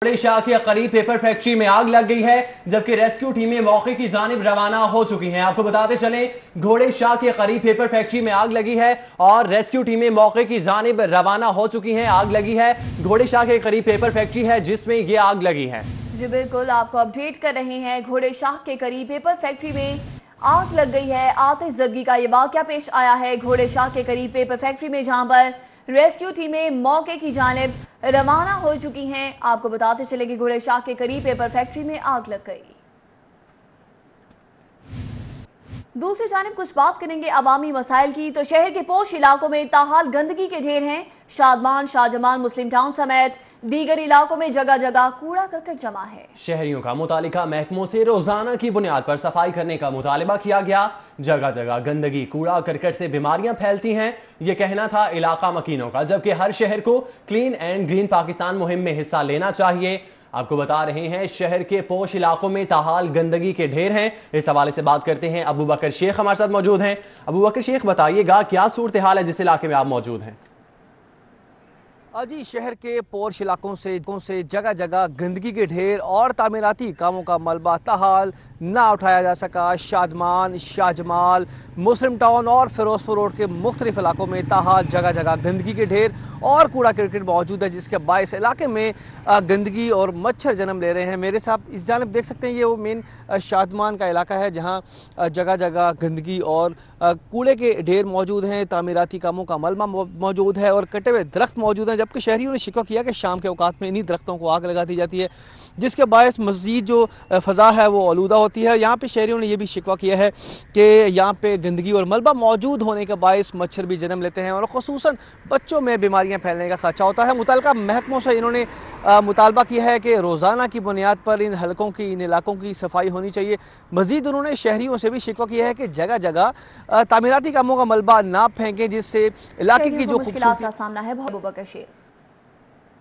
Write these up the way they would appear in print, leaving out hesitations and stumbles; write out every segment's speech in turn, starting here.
घोड़े शाह के करीब पेपर फैक्ट्री में आग लग गई है, जबकि रेस्क्यू टीमें मौके की जानिब रवाना हो चुकी हैं। आपको बताते चलें, घोड़े शाह के करीब पेपर फैक्ट्री में आग लगी है और रेस्क्यू टीमें मौके की जानिब रवाना हो चुकी हैं। आग लगी है घोड़े शाह के करीब पेपर फैक्ट्री है जिसमें ये आग लगी है। जी बिल्कुल, आपको अपडेट कर रहे हैं। घोड़े शाह के करीब पेपर फैक्ट्री में आग लग गई है। आतिशज़दगी का ये वाकया पेश आया है घोड़े शाह के करीब पेपर फैक्ट्री में, जहां पर रेस्क्यू टीमें मौके की जानिब रवाना हो चुकी हैं। आपको बताते चले कि घोड़े शाह के करीब पेपर फैक्ट्री में आग लग गई। दूसरी जानिब कुछ बात करेंगे अवामी मसाइल की, तो शहर के पोश इलाकों में ताहाल गंदगी के ढेर हैं। शादमान, शाहजमान, मुस्लिम टाउन समेत दीगर इलाकों में जगह जगह कूड़ा करकट जमा है। शहरियों का मुतालिका महकमों से रोजाना की बुनियाद पर सफाई करने का मुतालबा किया गया। जगह जगह गंदगी, कूड़ा करकट से बीमारियां फैलती हैं, ये कहना था इलाका मकीनों का, जबकि हर शहर को क्लीन एंड ग्रीन पाकिस्तान मुहिम में हिस्सा लेना चाहिए। आपको बता रहे हैं शहर के पोश इलाकों में ताहाल गंदगी के ढेर हैं। इस हवाले से बात करते हैं, अबू बकर शेख हमारे साथ मौजूद हैं। अबू बकर शेख, बताइएगा क्या सूरत हाल है जिस इलाके में आप मौजूद हैं? जी, शहर के पोर्श इलाकों से जगह जगह गंदगी के ढेर और तामीराती कामों का मलबा ताहाल ना उठाया जा सका। शादमान, शाहजमाल, मुस्लिम टाउन और फिरोजपुर रोड के मुख्तलिफ इलाकों में ताहाल जगह जगह गंदगी के ढेर और कूड़ा करकट मौजूद है, जिसके बायस इलाके में गंदगी और मच्छर जन्म ले रहे हैं। मेरे साथ इस जानब देख सकते हैं, ये वो मेन शादमान का इलाका है जहाँ जगह जगह गंदगी और कूड़े के ढेर मौजूद हैं। तामीराती कामों का मलबा मौजूद है और कटे हुए दरख्त मौजूद हैं, जबकि शहरियों ने शिकवा किया कि शाम के औकात में इन्हीं दरख्तों को आग लगा दी जाती है, जिसके बायस मज़ीद जो फ़ज़ा है वो आलूदा होती है। यहाँ पे शहरियों ने यह भी शिकवा किया है कि यहाँ पे गंदगी और मलबा मौजूद होने के बायस मच्छर भी जन्म लेते हैं और ख़ुसूसन बच्चों में बीमारियाँ फैलने का खदशा होता है। मुतल्लिका महकमों से इन्होंने मुतालबा किया है कि रोज़ाना की बुनियाद पर इन हलकों की, इन इलाकों की सफाई होनी चाहिए। मज़ीद उन्होंने शहरियों से भी शिकवा किया है कि जगह जगह तामीराती कामों का मलबा ना फेंकें, जिससे इलाके की जो मुश्किलात का सामना है। बहुत बकर शेख,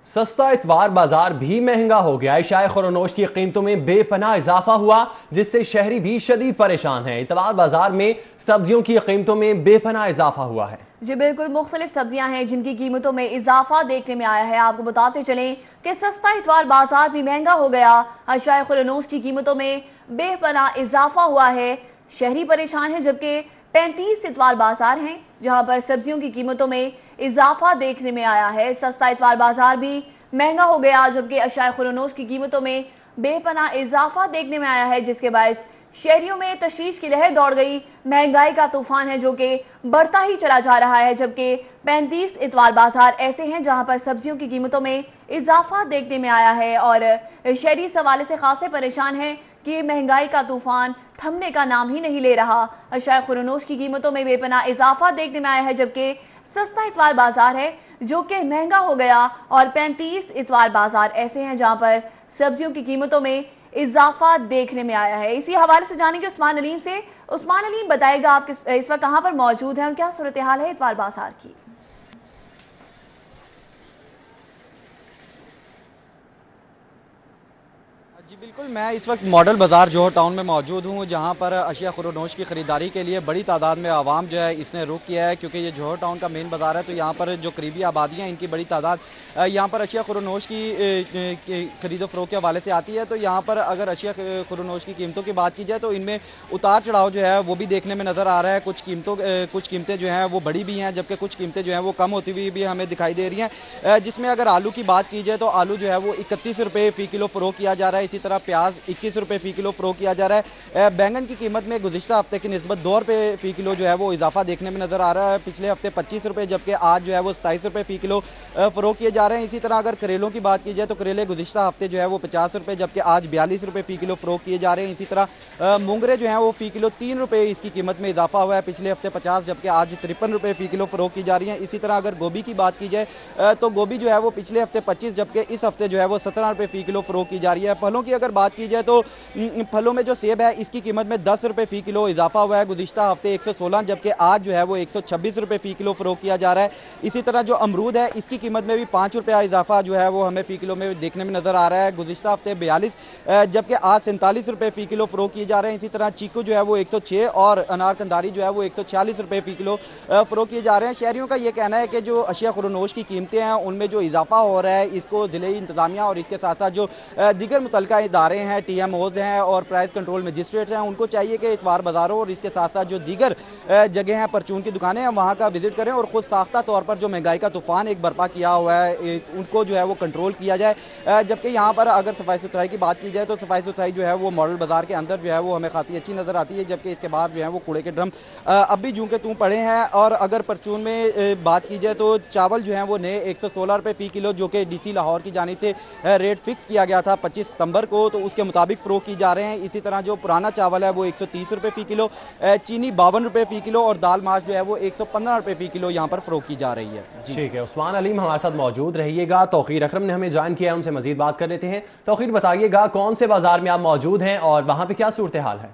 सस्ता इतवार बाजार भी महंगा हो गया। इशाए खुरनोश की कीमतों में बेपनाह इजाफा हुआ, जिससे शहरी भी शदीद परेशान हैं। इतवार बाजार में सब्जियों की कीमतों में बेपनाह इजाफा हुआ है। जी बिल्कुल, मुख्तलिफ सब्जियां हैं जिनकी कीमतों में इजाफा देखने में आया है। आपको बताते चलें कि सस्ता इतवार बाजार भी महंगा हो गया। इशाए खुरनोश की कीमतों में बेपनाह इजाफा हुआ है। शहरी परेशान है, जबकि 35 इतवार बाजार हैं जहां पर सब्जियों की कीमतों में इजाफा देखने में आया है। सस्ता इतवार बाजार भी महंगा हो गया, जबकि अशाए खुरनोश की कीमतों में बेपनाह इजाफा देखने में आया है, जिसके बायस शहरियों में तशवीश की लहर दौड़ गई। महंगाई का तूफान है जो कि बढ़ता ही चला जा रहा है, जबकि 35 इतवार बाजार ऐसे हैं जहां पर सब्जियों की कीमतों में इजाफा देखने में आया है और शहरी इस हवाले से खासे परेशान हैं कि महंगाई का तूफान थमने का नाम ही नहीं ले रहा। अशाए खुरनोश की कीमतों में बेपनाह इजाफा देखने में आया है, जबकि सस्ता इतवार बाजार है जो कि महंगा हो गया और 35 इतवार बाजार ऐसे हैं जहां पर सब्जियों की कीमतों में इजाफा देखने में आया है। इसी हवाले से जानेंगे उस्मान अलीम से। उस्मान अलीम, बताएगा आप इस वक्त कहां पर मौजूद हैं और क्या सूरत हाल है इतवार बाजार की? जी बिल्कुल, मैं इस वक्त मॉडल बाज़ार जोहर टाउन में मौजूद हूँ, जहाँ पर अशिया खुरनोश की ख़रीदारी के लिए बड़ी तादाद में आवाम जो है इसने रुख किया है, क्योंकि ये जोहर टाउन का मेन बाज़ार है। तो यहाँ पर जो करीबी आबादियाँ, इनकी बड़ी तादाद यहाँ पर अशिया खुरनोश की ख़रीदो फ़रोख्त के हवाले से आती है। तो यहाँ पर अगर अशिया खुरनोश की कीमतों की बात की जाए तो इनमें उतार चढ़ाव जो है वो भी देखने में नज़र आ रहा है। कुछ कीमतें जो हैं वो बढ़ी भी हैं, जबकि कुछ कीमतें जो हैं वो कम होती हुई भी हमें दिखाई दे रही हैं। जिसमें अगर आलू की बात की जाए तो आलू जो है वो 31 रुपये फ़ी किलो फ़रोख्त किया जा रहा है। इसी तरह प्याज 21 रुपये फ़ी किलो फ़रोख्त किया जा रहा है। बैंगन की कीमत में गुज़िश्ता हफ्ते की निस्बत 2 रुपये फ़ी किलो जो है वो इजाफा देखने में नज़र आ रहा है। पिछले हफ्ते 25 रुपये, जबकि आज जो है वो 27 रुपये फ़ी किलो फ़रोख्त किए जा रहे हैं। इसी तरह अगर करेलों की बात की जाए तो करेले गुज़िश्ता हफ्ते जो है वो 50 रुपये, जबकि आज 42 रुपये फ़ी किलो फ़रोख्त किए जा रहे हैं। इसी तरह मूंगरे जो हैं वो फ़ी किलो 3 रुपये इसकी कीमत में इजाफा हुआ है। पिछले हफ्ते 50, जबकि आज 53 रुपये फ़ी किलो फ़रोख्त की जा रही है। इसी तरह अगर गोभी की बात की जाए तो गोभी जो है वो पिछले हफ्ते 25, जबकि इस हफ्ते जो है वो 17 रुपये फ़ी किलो फ़रोख्त की जा रही है। फलों की अगर बात की जाए तो फलों में जो सेब है इसकी कीमत में 10 रुपये फ़ी किलो इजाफा हुआ है। गुज़िश्ता हफ्ते 116, जबकि आज जो है वो 126 रुपये फ़ी किलो फ़रोख्त किया जा रहा है। इसी तरह जो अमरूद है इसकी कीमत में भी 5 रुपया इजाफा जो है वो हमें फ़ी किलो में देखने में नज़र आ रहा है। गुज़िश्ता हफ्ते 42, जबकि आज 47 रुपये फ़ी किलो फ़रोख्त किए जा रहे हैं। इसी तरह चीकू जो है वो 106 और अनार कंदारी जो है वो 146 रुपये फ़ी किलो फ़रोख्त किए जा रहे हैं। शहरियों का ये कहना है कि जो अशिया खुरनोश की कीमतें हैं उनमें जो इजाफा हो रहा है इसको ज़िले इंतज़ामिया और इसके साथ साथ जो दीगर मुतल्लिका इदारे हैं, TMOs हैं और प्राइस कंट्रोल मजिस्ट्रेट हैं, उनको चाहिए कि इतवार बाज़ारों और इसके साथ साथ जो दीगर जगह हैं, परचून की दुकानें हैं, वहाँ का विजिट करें और ख़ुद साख्ता तौर पर जो महंगाई का तूफ़ान एक बर्पा किया हुआ है उनको जो है वो कंट्रोल किया जाए। जबकि यहाँ पर अगर सफाई सुथराई की बात की जाए तो सफाई सुथराई जो है वो मॉडल बाज़ार के अंदर जो है वो हमें काफ़ी अच्छी नज़र आती है, जबकि इसके बाद जो है वो कूड़े के ड्रम अब भी जूं के तूं पड़े हैं। और अगर परचून में बात की जाए तो चावल जो है वो नए 116 रुपये फ़ी किलो जो कि DC लाहौर की जानिब से रेट फिक्स किया गया था 25 सितंबर को, तो उसके मुताबिक फ़रोख्त की जा रहे हैं। इसी तरह जो पुराना चावल है वो 130 रुपये फ़ी किलो, चीनी 52 रुपये फ़ी किलो और दाल माश जो है वो 115 रुपये फ़ी किलो यहाँ पर फ़रोख्त की जा रही है। ठीक है, उस्मान अलीम हमारे साथ मौजूद रहिएगा। तौकीर अकरम ने हमें ज्वाइन किया है, उनसे मजीद बात कर लेते हैं। तौकीर, बताइएगा कौन से बाजार में आप मौजूद हैं और वहाँ पे क्या सूरत हाल है?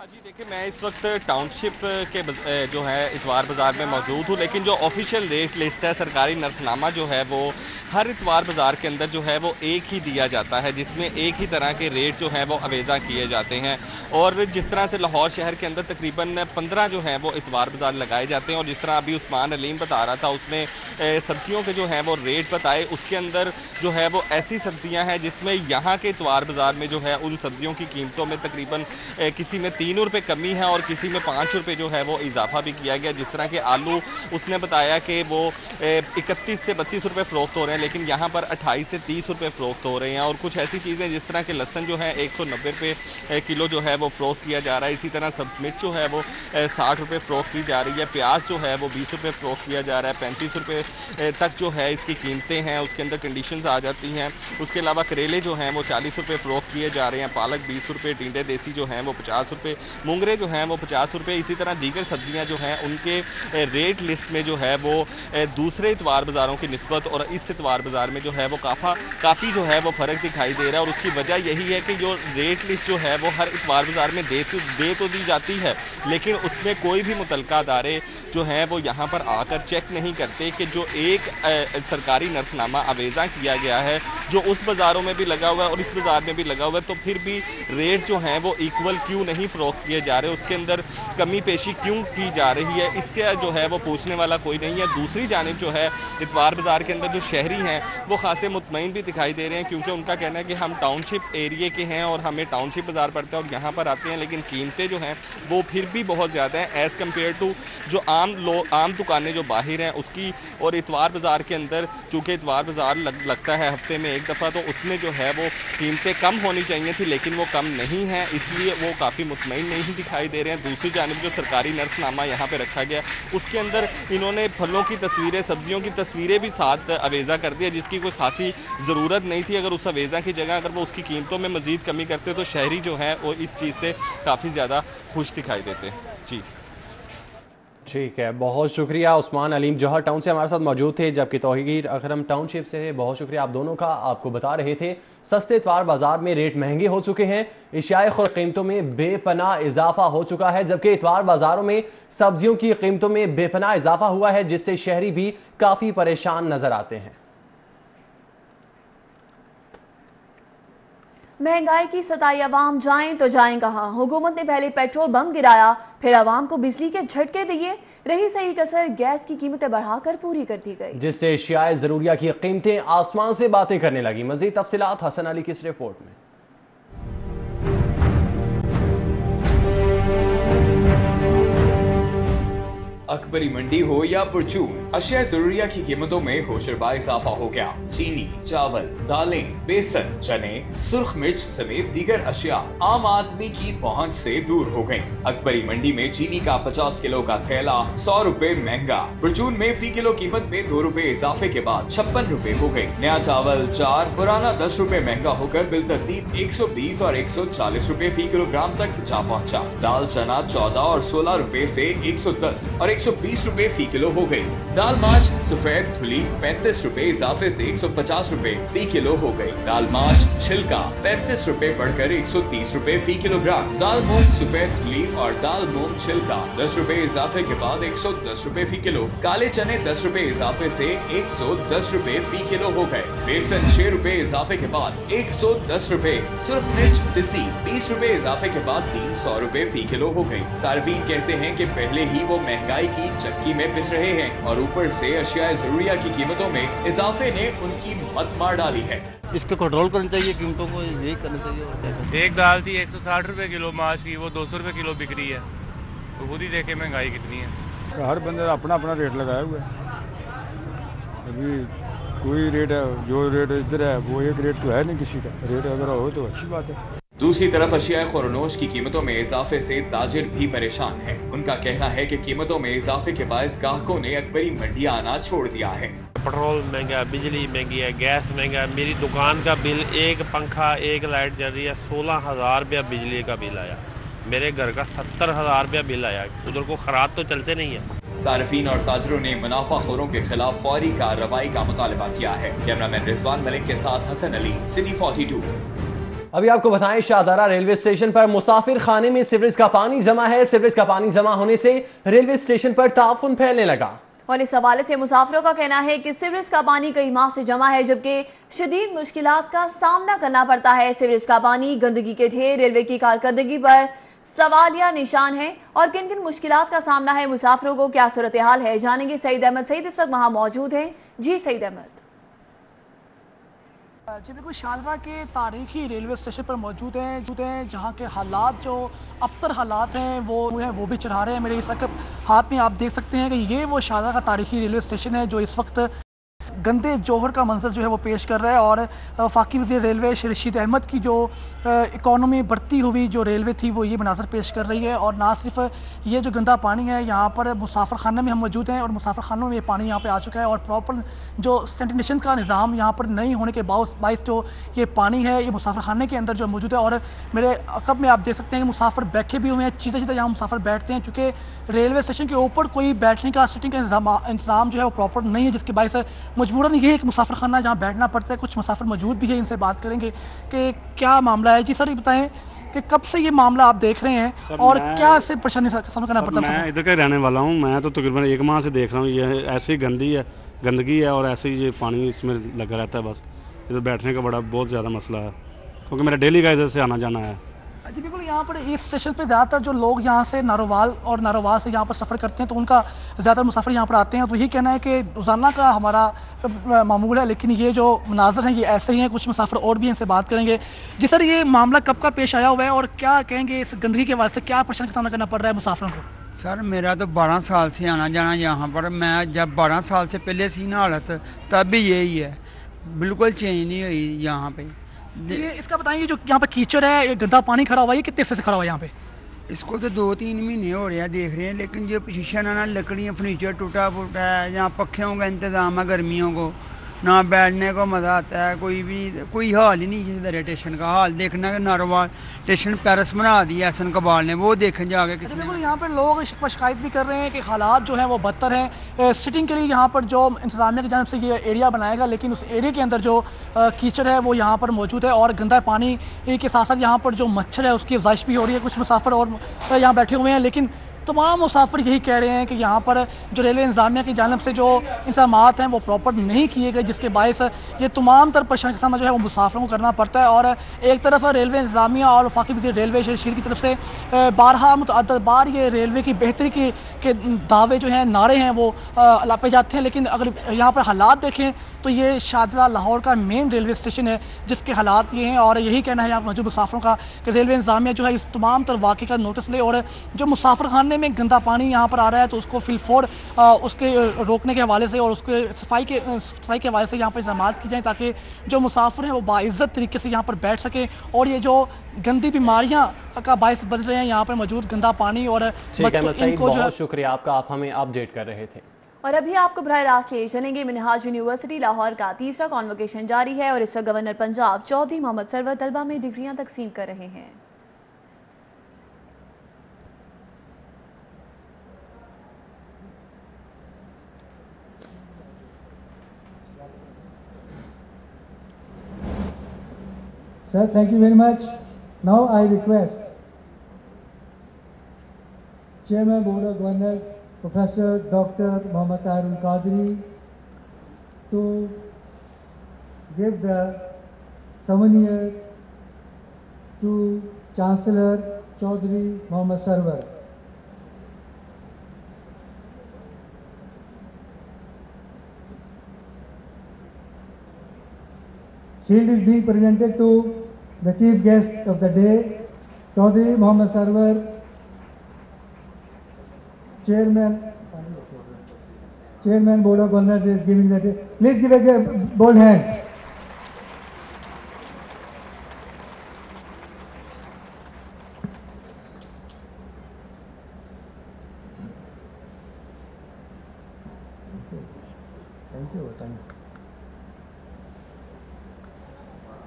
जी देखिए, मैं इस वक्त टाउनशिप के जो है इतवार बाज़ार में मौजूद हूँ, लेकिन जो ऑफिशियल रेट लिस्ट है, सरकारी नरखनामा जो है वो हर इतवार बाज़ार के अंदर जो है वो एक ही दिया जाता है, जिसमें एक ही तरह के रेट जो हैं वो अवेज़ा किए जाते हैं। और जिस तरह से लाहौर शहर के अंदर तकरीबन 15 जो हैं वो इतवार बाज़ार लगाए जाते हैं और जिस तरह अभी उस्मान अलीम बता रहा था उसमें सब्ज़ियों के जो हैं वो रेट बताए, उसके अंदर जो है वो ऐसी सब्ज़ियाँ हैं जिसमें यहाँ के इतवार बाज़ार में जो है उन सब्ज़ियों की कीमतों में तकरीबन किसी में 3 रुपये कमी है और किसी में 5 रुपये जो है वो इजाफा भी किया गया। जिस तरह के आलू उसने बताया कि वो 31 से 32 रुपये फ़रोख्त हो रहे हैं, लेकिन यहाँ पर 28 से 30 रुपये फ़रोख्त हो रहे हैं। और कुछ ऐसी चीज़ें जिस तरह के लहसुन जो है 190 रुपये किलो जो है वो फ़रोख्त किया जा रहा है। इसी तरह सब मिर्च जो है वो 60 रुपये फ़रोख्त की जा रही है। प्याज जो है वो 20 रुपये फ़रोख्त किया जा रहा है। 35 रुपये तक जो है इसकी कीमतें हैं, उसके अंदर कंडीशंस आ जाती हैं। उसके अलावा करेले जो हैं वो 40 रुपये फ़रोख्त किए जा रहे हैं। पालक 20 रुपये, टिंडे देसी जो हैं वो 50 रुपये, मूंगरे जो हैं वो 50 रुपये। इसी तरह दीगर सब्जियां जो हैं उनके रेट लिस्ट में जो है वो दूसरे इतवार बाज़ारों की निस्बत और इस इतवार बाज़ार में जो है वो काफ़ी जो है वो फ़र्क दिखाई दे रहा है। और उसकी वजह यही है कि जो रेट लिस्ट जो है वो हर इतवार बाज़ार में दे तो दी जाती है, लेकिन उसमें कोई भी मुतल्लिका अदारे जो हैं वो यहाँ पर आकर चेक नहीं करते कि जो एक सरकारी नरखनामा अवेज़ा किया गया है जो उस बाज़ारों में भी लगा हुआ है और इस बाज़ार में भी लगा हुआ है, तो फिर भी रेट जो हैं वो इक्वल क्यों नहीं फ़रोख्त किए जा रहे, उसके अंदर कमी पेशी क्यों की जा रही है, इसके जो है वो पूछने वाला कोई नहीं है। दूसरी जानिब जो है इतवार बाज़ार के अंदर जो शहरी हैं वो खासे मुतमईन भी दिखाई दे रहे हैं, क्योंकि उनका कहना है कि हम टाउनशिप एरिए के हैं और हमें टाउनशिप बाज़ार पड़ता है और यहाँ पर आते हैं, लेकिन कीमतें जो हैं वो फिर भी बहुत ज़्यादा हैं एज़ कम्पेयर टू जो आम दुकानें जो बाहर हैं उसकी। और इतवार बाज़ार के अंदर चूँकि इतवार बाज़ार लगता है हफ्ते में एक दफ़ा, तो उसमें जो है वो कीमतें कम होनी चाहिए थी, लेकिन वो कम नहीं हैं, इसलिए वो काफ़ी मुतमईन नहीं दिखाई दे रहे हैं। दूसरी जानिब जो सरकारी नरखनामा यहाँ पे रखा गया उसके अंदर इन्होंने फलों की तस्वीरें, सब्जियों की तस्वीरें भी साथ अवेज़ा कर दिया, जिसकी कोई खासी ज़रूरत नहीं थी। अगर उस अवेज़ा की जगह अगर वो उसकी कीमतों में मज़ीद कमी करते तो शहरी जो है वो इस चीज़ से काफ़ी ज़्यादा खुश दिखाई देते। जी ठीक है, बहुत शुक्रिया। उस्मान अलीम जौहर टाउन से हमारे साथ मौजूद थे, जबकि तौहीर अकरम टाउनशिप से थे। बहुत शुक्रिया आप दोनों का। आपको बता रहे थे सस्ते इतवार बाजार में रेट महंगे हो चुके हैं, इशाए खुर कीमतों में बेपनाह इजाफा हो चुका है, जबकि इतवार बाजारों में सब्जियों की कीमतों में बेपनाह इजाफा हुआ है, जिससे शहरी भी काफ़ी परेशान नजर आते हैं। महंगाई की सताई अवाम जाएं तो जाएं कहां। हुकूमत ने पहले पेट्रोल बम गिराया, फिर अवाम को बिजली के झटके दिए, रही सही कसर गैस की कीमतें बढ़ाकर पूरी कर दी गई, जिससे अशियाए जरूरिया की कीमतें आसमान से बातें करने लगी। मजीद तफसीलात हसन अली की इस रिपोर्ट में। अकबरी मंडी हो या परचून, अशिया जरूरिया की कीमतों में होशरबा इजाफा हो गया। चीनी, चावल, दालें, बेसन, चने, सुर्ख मिर्च समेत दीगर अशिया आम आदमी की पहुंच से दूर हो गयी। अकबरी मंडी में चीनी का 50 किलो का थैला 100 रुपए महंगा। परचून में फी किलो कीमत में 2 रुपए इजाफे के बाद 56 रुपए हो गयी। नया चावल 4, पुराना 10 रुपए महंगा होकर बिलतरतीब 120 और 140 रुपए फी किलोग्राम तक जा पहुँचा। दाल चना 14 और 16 रुपए से 110 और 120 रुपए फी किलो हो गई। दाल माश सफेद धुली 35 रुपए इजाफे से 150 रुपए फी किलो हो गई। दाल माश छिलका 35 रुपए बढ़कर 130 रुपए फी किलोग्राम। दाल मूंग सफेद धुली और दाल मूंग छिलका 10 रुपए इजाफे के बाद 110 रुपए फी किलो। काले चने 10 रुपए इजाफे से 110 रुपए फी किलो हो गए। बेसन 6 रुपए इजाफे के बाद 110 रुपए। सुर्ख मिर्च पिसी 20 रुपए इजाफे के बाद 300 रुपए फी किलो हो गई। सार्फिन कहते हैं कि पहले ही वो महंगाई की चक्की में पिस रहे हैं और ऊपर से अशिया ज़रूरिया की कीमतों में इजाफे ने उनकी मत मार डाली है। इसको कंट्रोल करना चाहिए, कीमतों को यही करना चाहिए। एक दाल थी 160 रुपए किलो माश की, वो 200 रुपए किलो बिक रही है। तो खुद ही देखे महंगाई कितनी है। हर बंदे अपना अपना रेट लगाया हुआ है। अभी कोई रेट है, जो रेट इधर है वो एक रेट तो है नहीं किसी का। रेट अगर हो तो अच्छी बात है। दूसरी तरफ अशिया खुरनोश की कीमतों में इजाफे से ताजिर भी परेशान है। उनका कहना है कि कीमतों में इजाफे के बायस ग्राहकों ने अकबरी मंडियां आना छोड़ दिया है। पेट्रोल महंगा, बिजली महंगी है, गैस महंगा है। मेरी दुकान का बिल, एक पंखा एक लाइट जल रही है, 16,000 रुपया बिजली का बिल आया। मेरे घर का 70,000 रुपया बिल आया। उधर को खराब तो चलते नहीं है। सार्फिन और ताजरों ने मुनाफाखोरों के खिलाफ फौरी कार्रवाई का मुतालबा किया है। कैमरामैन रिजवान मलिक के साथ हसन अली, सिटी 42। अभी आपको बताएं, शाहदरा रेलवे स्टेशन पर मुसाफिर खाने में सीवरेज का पानी जमा है। सीवरेज का पानी जमा होने से रेलवे स्टेशन पर ताफुन फैलने लगा और इस हवाले से मुसाफिरों का कहना है कि सीवरेज का पानी कई माह से जमा है, जबकि शदीद मुश्किलात का सामना करना पड़ता है। सीवरेज का पानी, गंदगी के ढेर रेलवे की कारकर्दगी पर सवालिया निशान है और किन किन मुश्किलात का सामना है, मुसाफिरों को क्या सूरत हाल है, जानेंगे। सईद अहमद सईद इस वक्त वहाँ मौजूद है। जी सईद अहमद। जी बिल्कुल, शाहदरा के तारीखी रेलवे स्टेशन पर मौजूद हैं जहाँ के हालात जो अबतर हालात हैं वो भी चढ़ा रहे हैं। मेरे इस वक्त हाथ में आप देख सकते हैं कि ये वो शाहदरा का तारीखी रेलवे स्टेशन है जो इस वक्त गंदे जौहर का मंजर जो है वो पेश कर रहा है। और फाकी वज़ीर रेलवे रशीद अहमद की जो इकॉनमी बढ़ती हुई जो रेलवे थी वो ये मनाजर पेश कर रही है। और ना सिर्फ ये जो गंदा पानी है, यहाँ पर मुसाफिर खाना में हम मौजूद हैं और मुसाफिर खानों में ये पानी यहाँ पे आ चुका है और प्रॉपर जो सैनिटेशन का निज़ाम यहाँ पर नहीं होने के बायस जो ये पानी है ये मुसाफिर खाने के अंदर जो मौजूद है। और मेरे अकब में आप देख सकते हैं कि मुसाफिर बैठे भी हुए हैं, सीधा सीधा यहाँ मुसाफिर बैठते हैं, चूँकि रेलवे स्टेशन के ऊपर कोई बैठने का सिटिंग का इंतज़ाम जो है वो प्रॉपर नहीं है, जिसके बायस मजबूरन ये एक मुसाफिर खाना जहाँ बैठना पड़ता है। कुछ मुसाफिर मौजूद भी है, इनसे बात करेंगे कि क्या मामला है। जी सर, ये बताएं कि कब से ये मामला आप देख रहे हैं और क्या इससे परेशानी का सामना करना पड़ता है? मैं इधर का रहने वाला हूँ। मैं तो तकरीबन 1 माह से देख रहा हूँ ये ऐसे ही गंदगी है और ऐसे ही ये पानी इसमें लगा रहता है। बस इधर बैठने का बहुत ज़्यादा मसला है क्योंकि मेरा डेली का इधर से आना जाना है। जी बिल्कुल, यहाँ पर इस स्टेशन पे ज़्यादातर जो लोग यहाँ से नारोवाल और नारोवाल से यहाँ पर सफ़र करते हैं तो उनका ज़्यादातर मुसाफिर यहाँ पर आते हैं। तो यही कहना है कि रोज़ाना का हमारा मामूल है, लेकिन ये जो मनाज़र हैं ये ऐसे ही हैं। कुछ मुसाफिर और भी हैं, इनसे बात करेंगे। जी सर, ये मामला कब का पेश आया हुआ है और क्या कहेंगे इस गंदगी के वजह से क्या परेशानी का सामना करना पड़ रहा है मुसाफिरों को? सर मेरा तो 12 साल से आना जाना यहाँ पर। मैं जब 12 साल से पहले थी ना हालत, तब भी यही है, बिल्कुल चेंज नहीं हुई यहाँ पे। ये इसका बताइए, जो यहाँ पे कीचड़ है, ये गंदा पानी खड़ा हुआ है, ये कितने से खड़ा हुआ है यहाँ पे? इसको तो 2-3 महीने हो रहे हैं देख रहे हैं, लेकिन जो पोजीशन है ना, लकड़ियाँ फर्नीचर टूटा फूटा है, यहाँ पखेों का इंतज़ाम है, गर्मियों को ना बैठने को मज़ा आता है। कोई हाल ही नहीं है इधर स्टेशन का। हाल देखना है नारोवाल स्टेशन पैरिस बना दिया एहसन कबाल ने, वो देखें जाके किसी ने। यहाँ पर लोग शिकायत भी कर रहे हैं कि हालात जो है वो बदतर हैं। सिटिंग के लिए यहाँ पर जो इंतजामिया की जानब से ये एरिया बनाएगा, लेकिन उस एरिया के अंदर जो कीचड़ है वो यहाँ पर मौजूद है और गंदा पानी के साथ साथ यहाँ पर जो मच्छर है उसकी अफजाइश भी हो रही है। कुछ मुसाफिर और यहाँ बैठे हुए हैं, लेकिन तमाम मुसाफिर यही कह रहे हैं कि यहाँ पर जो रेलवे इंतजामिया की जानब से जो इंतजामात हैं वो प्रॉपर नहीं किए गए, जिसके बायस ये तमाम तर परेशानी का सामना जो है वो मुसाफिरों को करना पड़ता है। और एक तरफ रेलवे इंतजामिया और वफाकी वज़ीर रेलवे शरीर की तरफ से बारहा मुतअद्दिद बार ये रेलवे की बेहतरी के दावे जो हैं, नारे हैं वो लापे जाते हैं, लेकिन अगर यहाँ पर हालात देखें तो ये शाहदरा लाहौर का मेन रेलवे स्टेशन है जिसके हालात ये हैं। और यही कहना है यहाँ मौजूद मुसाफिरों का कि रेलवे इंतजामिया जो है इस तमाम तर वाक़े का नोटिस ले और जो मुसाफिर खाने में गंदा पानी यहाँ पर आ रहा है तो उसको फिलफोर उसके रोकने के हवाले से और उसके सफाई के हवाले से यहाँ पर इंतजाम की जाए ताकि जो मुसाफिर हैं वो बाइज़्ज़त तरीके से यहाँ पर बैठ सकें और ये जो गंदी बीमारियाँ का बायस बन रहे हैं यहाँ पर मौजूद गंदा पानी। और बहुत शुक्रिया आपका, आप हमें अपडेट कर रहे थे। और अभी आपको बराह रास्त ले चलेंगे। मिनहाज यूनिवर्सिटी लाहौर का तीसरा कॉन्वोकेशन जारी है और इस वक्त गवर्नर पंजाब चौधरी मोहम्मद सरवर तलबा में डिग्रियां तकसीम कर रहे हैं। Sir, thank you very much. Now I request Chairman Board of Governors, Professor Dr. Muhammad Tahir Qadri, to give the souvenir to Chancellor Chaudhry Mohammad Sarwar. Shield is being presented to the chief guest of the day, Chaudhry Mohammad Sarwar, Chairman Board of Governors is giving the day. Please give a bold hand.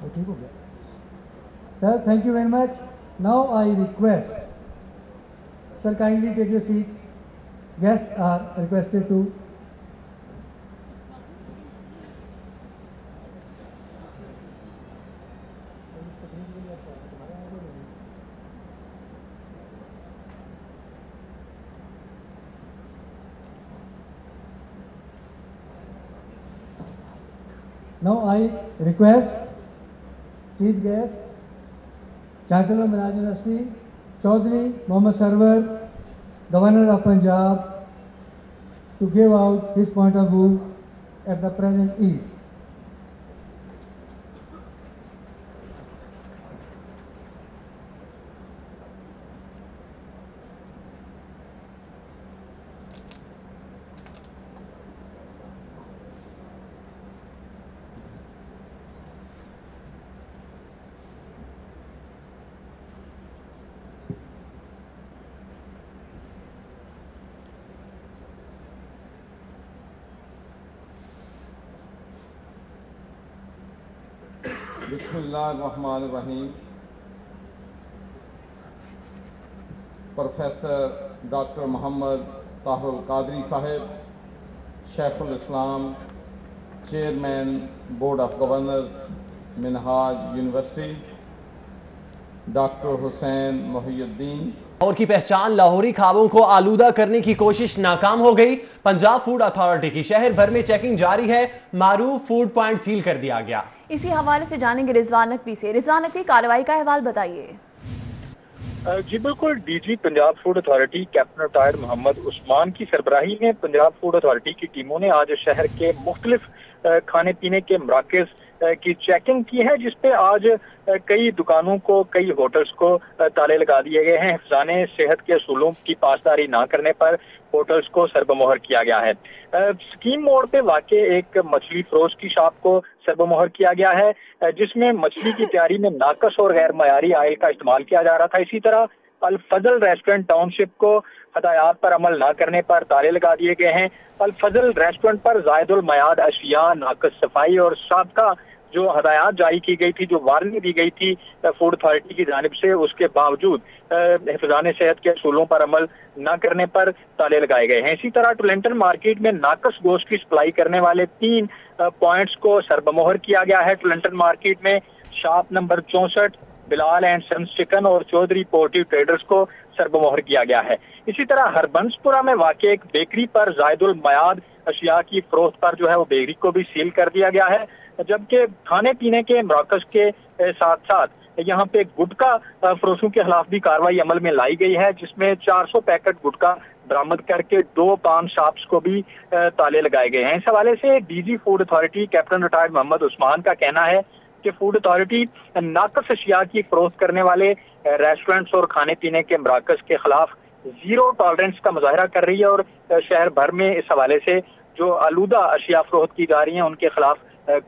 Thank you. Sir, thank you very much. Now I request, sir, kindly take your seats. Guests are requested to now I request Chief Guest, Chancellor Miraj University, Chaudhry Mohammad Sarwar, Governor of Punjab, to give out his point of view at the present ease. बिस्मिल्लाहिर्रहमानिर्रहीम। Professor doctor Mohammad Tahir Qadri साहब, शेखुल इस्लाम, chairman board of governors Minhaj university, doctor Hussain Mohiuddin. Lahore की पहचान लाहौरी खाबों को आलूदा करने की कोशिश नाकाम हो गई। पंजाब फूड अथॉरिटी की शहर भर में चेकिंग जारी है। मारूफ फूड पॉइंट सील कर दिया गया। इसी हवाले से जानेंगे रिजवान नकवी से। रिजवान नकवी, कार्रवाई का अहवाल बताइए। जी बिल्कुल, DG Punjab food authority captain retired Mohammad Usman की सरबराही में पंजाब फूड अथॉरिटी की टीमों ने आज शहर के मुख्तलिफ खाने पीने के मराकज़ की चेकिंग की है, जिसपे आज कई दुकानों को, कई होटल्स को ताले लगा दिए गए हैं। हिफ्ज़ाने सेहत के असूलों की पासदारी ना करने पर होटल्स को सरबमोहर किया गया है। स्कीम मोड़ पे वाक़ एक मछली फरोश की शॉप को सरबमोहर किया गया है, जिसमें मछली की तैयारी में नाकस और गैर मयारी आयल का इस्तेमाल किया जा रहा था। इसी तरह अल फजल रेस्टोरेंट टाउनशिप को हदायत पर अमल न करने पर ताले लगा दिए गए हैं। अल फजल रेस्टोरेंट पर ज़ायदुल मयाद अशिया, नाकस सफाई और साबका जो हदायत जारी की गई थी, जो वार्निंग दी गई थी फूड अथॉरिटी की जानिब से, उसके बावजूद हिफ़ाज़ाने सेहत के असूलों पर अमल न करने पर ताले लगाए गए हैं। इसी तरह टुलेंटन मार्केट में नाकस गोश्त की सप्लाई करने वाले 3 पॉइंट्स को सरबमोहर किया गया है। टुलेंटन मार्केट में shop number 64, Bilal and sons chicken और चौधरी पोल्ट्री ट्रेडर्स को सरबमोहर किया गया है। इसी तरह हरबंसपुरा में वाक़ एक बेकरी पर ज़ायदुल मयाद अशिया की फरोख्त पर जो है वो बेकरी को भी सील कर दिया गया है, जबकि खाने पीने के मराकज़ के साथ साथ यहाँ पे गुटखा फरोशों के खिलाफ भी कार्रवाई अमल में लाई गई है, जिसमें 400 पैकेट गुटखा बरामद करके 2 पान शॉप्स को भी ताले लगाए गए हैं। इस हवाले से DG food authority captain retired Mohammad Usman का कहना है कि फूड अथॉरिटी नाकस अशिया की फरोख्त करने वाले रेस्टोरेंट्स और खाने पीने के मराकज़ के खिलाफ 0 टॉलरेंस का मुजाहरा कर रही है और शहर भर में इस हवाले से जो आलूदा अशिया फरोख्त की जा रही हैं उनके खिलाफ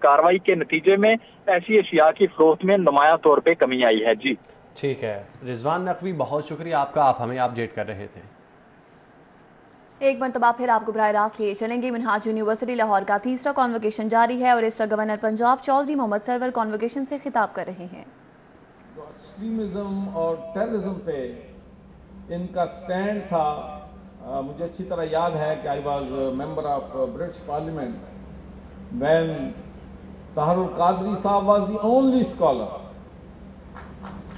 कार्रवाई के नतीजे में ऐसी अशिया की फरोख्त में नुमाया तौर पे कमी आई है। जी ठीक है रिजवान नकवी, बहुत शुक्रिया आपका, आप हमें अपडेट कर रहे थे। एक मरतबा फिर आपको बराह रास्त लिए चलेंगे। मिनहाज यूनिवर्सिटी लाहौर का 3रा कॉन्वोकेशन जारी है और इस वक्त गवर्नर पंजाब चौधरी मोहम्मद सरवर कॉन्वोकेशन से खिताब कर रहे हैं। तो एक्सट्रीमिज्म और टेररिज्म पे इनका स्टैंड था। मुझे अच्छी तरह याद है कि I was member of British parliament when Tahir Qadri साहब was the only scholar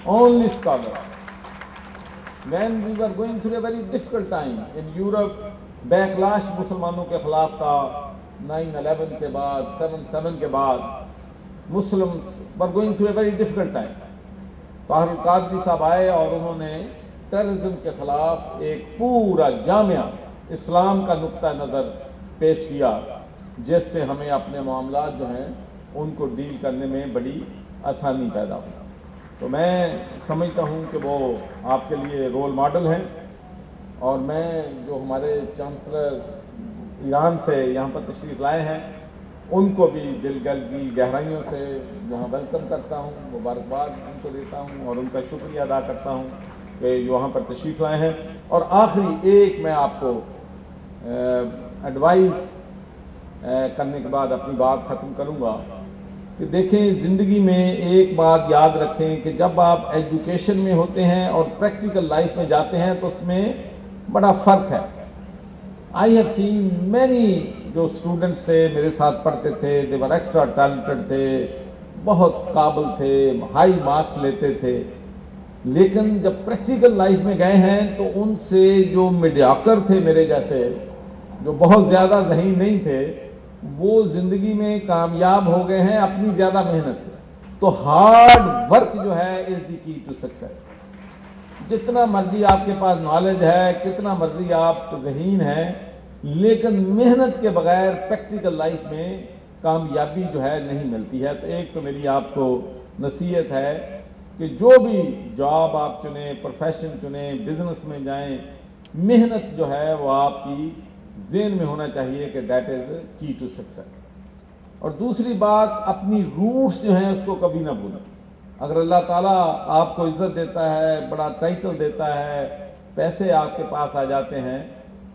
only scholar. When we were going through a very difficult time in Europe, backlash मुसलमानों के खिलाफ था 9/11 के बाद, 7/7 के बाद, Muslims were going through a very difficult time. Tahir Qadri साहब आए और उन्होंने टेररिज्म के खिलाफ एक पूरा जामिया इस्लाम का नुक्ता नज़र पेश किया, जिससे हमें अपने मामला जो हैं उनको डील करने में बड़ी आसानी पैदा हुई। तो मैं समझता हूं कि वो आपके लिए रोल मॉडल हैं, और मैं जो हमारे चांसलर ईरान से यहाँ पर तशरीफ़ लाए हैं उनको भी दिल की गहराइयों से यहाँ वेलकम करता हूँ, मुबारकबाद उनको देता हूँ और उनका शुक्रिया अदा करता हूँ कि जो वहाँ पर तशरीफ़ लाए हैं। और आखिरी एक मैं आपको एडवाइस करने के बाद अपनी बात ख़त्म करूँगा कि देखें, ज़िंदगी में एक बात याद रखें कि जब आप एजुकेशन में होते हैं और प्रैक्टिकल लाइफ में जाते हैं तो उसमें बड़ा फ़र्क है। आई हैव सीन मैनी जो स्टूडेंट्स थे, मेरे साथ पढ़ते थे, दे वर एक्स्ट्रा टैलेंटेड थे, बहुत काबिल थे, हाई मार्क्स लेते थे, लेकिन जब प्रैक्टिकल लाइफ में गए हैं तो उनसे जो मीडियाकर थे मेरे जैसे, जो बहुत ज़्यादा ज़हीन नहीं थे, वो ज़िंदगी में कामयाब हो गए हैं अपनी ज़्यादा मेहनत से। तो हार्ड वर्क जो है is the key to success. जितना मर्जी आपके पास नॉलेज है, कितना मर्जी आप ज़हीन हैं, लेकिन मेहनत के बगैर प्रैक्टिकल लाइफ में कामयाबी जो है नहीं मिलती है। तो एक तो मेरी आपको नसीहत है कि जो भी जॉब आप चुने, प्रोफेशन चुने, बिजनेस में जाएं, मेहनत जो है वो आपकी ज़हन में होना चाहिए कि दैट इज़ की टू सक्सेस। और दूसरी बात, अपनी रूट्स जो हैं उसको कभी ना भूलें। अगर अल्लाह ताला आपको इज्जत देता है, बड़ा टाइटल देता है, पैसे आपके पास आ जाते हैं,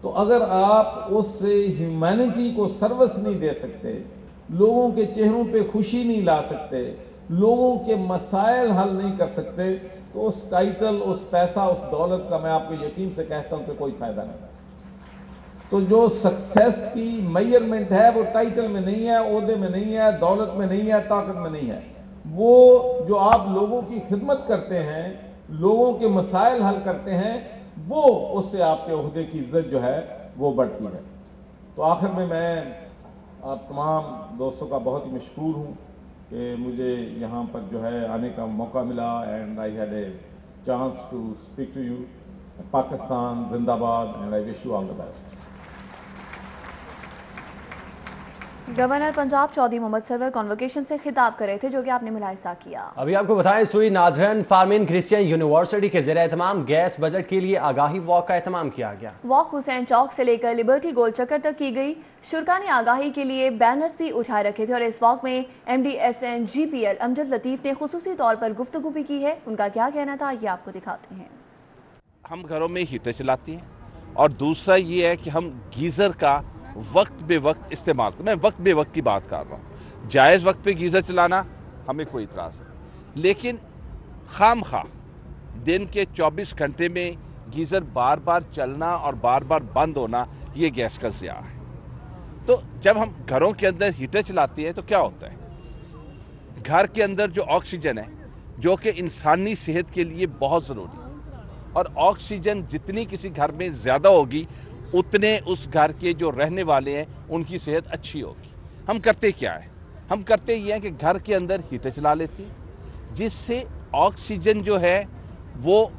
तो अगर आप उससे ह्यूमैनिटी को सर्विस नहीं दे सकते, लोगों के चेहरों पे खुशी नहीं ला सकते, लोगों के मसाइल हल नहीं कर सकते, तो उस टाइटल, उस पैसा, उस दौलत का मैं आपको यकीन से कहता हूं कि कोई फायदा नहीं। तो जो सक्सेस की मेजरमेंट है वो टाइटल में नहीं है, ओहदे में नहीं है, दौलत में नहीं है, ताकत में नहीं है। वो जो आप लोगों की खिदमत करते हैं, लोगों के मसाइल हल करते हैं, वो उससे आपके ओहदे की इज्जत जो है वो बढ़ती है। तो आखिर में मैं आप तमाम दोस्तों का बहुत ही मशकूर हूँ कि मुझे यहाँ पर जो है आने का मौका मिला, and I had a chance to speak to you. Pakistan जिंदाबाद, and I wish you all the best. Governor Punjab Chaudhry Mohammad Sarwar convocation से खिताब कर रहे थे, जो कि आपने मुलाहिजा किया। अभी आपको बताएं, सुई नादरन फार्मिन क्रिश्चियन यूनिवर्सिटी के ज़ेर एहतमाम गैस बजट के लिए आगाही वॉक का एहतमाम किया गया। वॉक हुसैन चौक से लेकर लिबर्टी गोल चक्कर तक की गई। शुरा ने आगाही के लिए बैनर्स भी उठाए रखे थे और इस वॉक में MD-SN GPL अमजद लतीफ़ ने खुसूसी तौर पर गुफ्तगू भी की है। उनका क्या कहना था ये आपको दिखाते हैं। हम घरों में हीटर चलाते हैं, और दूसरा ये है कि हम गीज़र का वक्त बे वक्त इस्तेमाल, मैं वक्त बे वक्त की बात कर रहा हूँ। जायज़ वक्त पे गीज़र चलाना हमें कोई इतराज़ नहीं, लेकिन खाम खा दिन के 24 घंटे में गीज़र बार बार चलना और बार बार बंद होना, ये गैस का ज़िया है। तो जब हम घरों के अंदर हीटर चलाते हैं तो क्या होता है, घर के अंदर जो ऑक्सीजन है, जो कि इंसानी सेहत के लिए बहुत ज़रूरी है, और ऑक्सीजन जितनी किसी घर में ज़्यादा होगी उतने उस घर के जो रहने वाले हैं उनकी सेहत अच्छी होगी। हम करते क्या है, हम करते ये हैं कि घर के अंदर हीटर चला लेते हैं, जिससे ऑक्सीजन जो है वो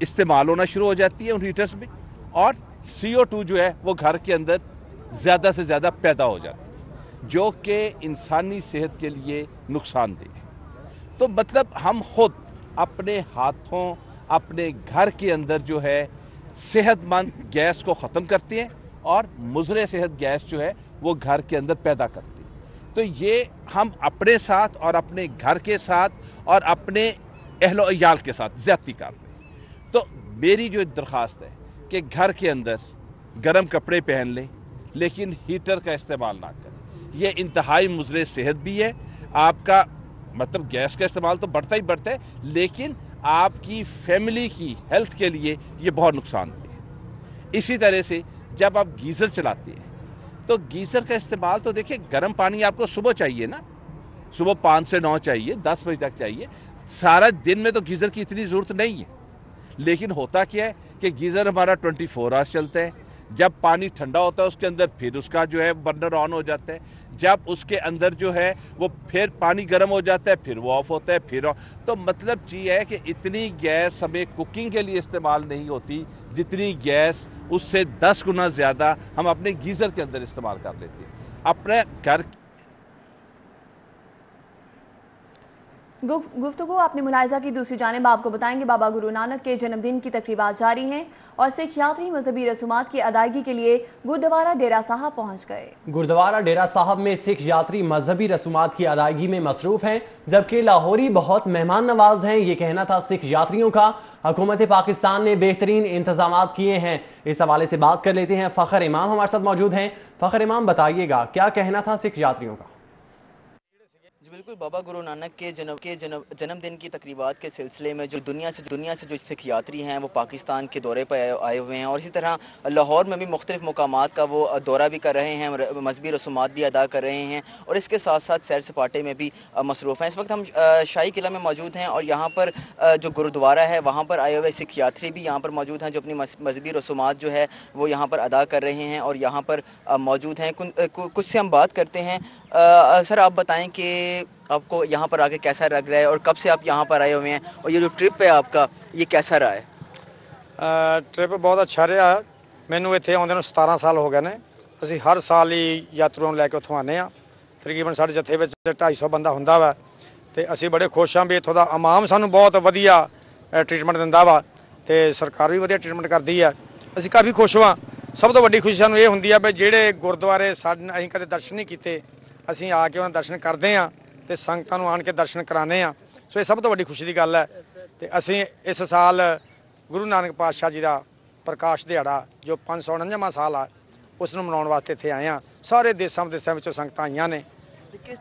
इस्तेमाल होना शुरू हो जाती है उन हीटर्स में, और CO2 जो है वो घर के अंदर ज़्यादा से ज़्यादा पैदा हो जाती है, जो कि इंसानी सेहत के लिए नुकसानदेह है। तो मतलब हम खुद अपने हाथों, अपने घर के अंदर जो है सेहतमंद गैस को ख़त्म करते हैं, और मुज़र सेहत गैस जो है वो घर के अंदर पैदा करते हैं। तो ये हम अपने साथ और अपने घर के साथ और अपने अहलो अयाल के साथ ज़्यादती कर रहे हैं। तो मेरी जो दरख्वास्त है कि घर के अंदर गर्म कपड़े पहन लें, लेकिन हीटर का इस्तेमाल ना करें। यह इंतहाई मुज़र सेहत भी है। आपका मतलब गैस का इस्तेमाल तो बढ़ता ही बढ़ता है, लेकिन आपकी फैमिली की हेल्थ के लिए ये बहुत नुकसानदेह है। इसी तरह से जब आप गीज़र चलाते हैं तो गीज़र का इस्तेमाल तो देखिए, गर्म पानी आपको सुबह चाहिए ना, सुबह 5 से 9 चाहिए, 10 बजे तक चाहिए। सारा दिन में तो गीज़र की इतनी ज़रूरत नहीं है, लेकिन होता क्या है कि गीज़र हमारा 24 आवर्स चलता है। जब पानी ठंडा होता है उसके अंदर फिर उसका जो है बर्नर ऑन हो जाता है, जब उसके अंदर जो है वो फिर पानी गर्म हो जाता है फिर वो ऑफ होता है फिर ऑन। तो मतलब ये है कि इतनी गैस हमें कुकिंग के लिए इस्तेमाल नहीं होती जितनी गैस उससे 10 गुना ज़्यादा हम अपने गीज़र के अंदर इस्तेमाल कर लेते हैं अपने घर। गुफ्तगू आपने मुलाहिजा की। दूसरी जानिब आपको बताएंगे बाबा गुरु नानक के जन्मदिन की तकरीबात जारी हैं और सिख यात्री मजहबी रसूमात की अदायगी के लिए गुरुद्वारा डेरा साहब पहुंच गए। गुरुद्वारा डेरा साहब में सिख यात्री मजहबी रसूमात की अदायगी में मसरूफ हैं, जबकि लाहौरी बहुत मेहमान नवाज हैं। ये कहना था सिख यात्रियों का। हुकूमत पाकिस्तान ने बेहतरीन इंतजाम किए हैं। इस हवाले से बात कर लेते हैं। फ़खर इमाम हमारे साथ मौजूद हैं। फ़खर इमाम, बताइएगा क्या कहना था सिख यात्रियों का? बिल्कुल, बाबा गुरु नानक के जन्मदिन की तकरीबात के सिलसिले में जो दुनिया से जो सिख यात्री हैं वो पाकिस्तान के दौरे पर आए हुए हैं और इसी तरह लाहौर में भी मुख्तलिफ मकामात का वो दौरा भी कर रहे हैं, मजहबी रसूमात भी अदा कर रहे हैं और इसके साथ साथ सैर सपाटे में भी मसरूफ़ हैं। इस वक्त हम शाही किला में मौजूद हैं और यहाँ पर जो गुरुद्वारा है वहाँ पर आए हुए सिख यात्री भी यहाँ पर मौजूद हैं जो अपनी मजहबी रसूमात जो है वो यहाँ पर अदा कर रहे हैं और यहाँ पर मौजूद हैं। कुछ से हम बात करते हैं। सर, आप बताएं कि आपको यहाँ पर आके कैसा लग रहा है और कब से आप यहाँ पर आए हुए हैं और ये जो ट्रिप है आपका ये कैसा रहा है? ट्रिप बहुत अच्छा रहा। मैनू इत्थे आउंदे नूं 17 साल हो गए ने। असीं हर साल ही यात्रुओं लैके उत्थों आने आ। तकरीबन साडे जत्थे विच 250 बंदा हुंदा वा ते असीं बड़े खुश हाँ भी इत्थों दा इमाम सानूं बहुत वधिया ट्रीटमेंट दिंदा वा ते सरकार भी वधिया ट्रीटमेंट करदी है। असीं काफ़ी खुश हाँ। सब तो वड्डी खुशी सानूं ये हुंदी है भी जिहड़े गुरुद्वारे साडे असीं कदे दर्शन नहीं कीते असीं आके उन्हां दर्शन करदे आ ते संगतां नूं आण के दर्शन कराने आ। सो ये सब तो वड्डी खुशी की गल है। ते असीं इस साल गुरु नानक पातशाह जी का प्रकाश दिहाड़ा जो 549वां साल आ उस नूं मनाउण वास्ते इत्थे आए आ। सारे देशां विदेशां विचों संगतां आईयां ने।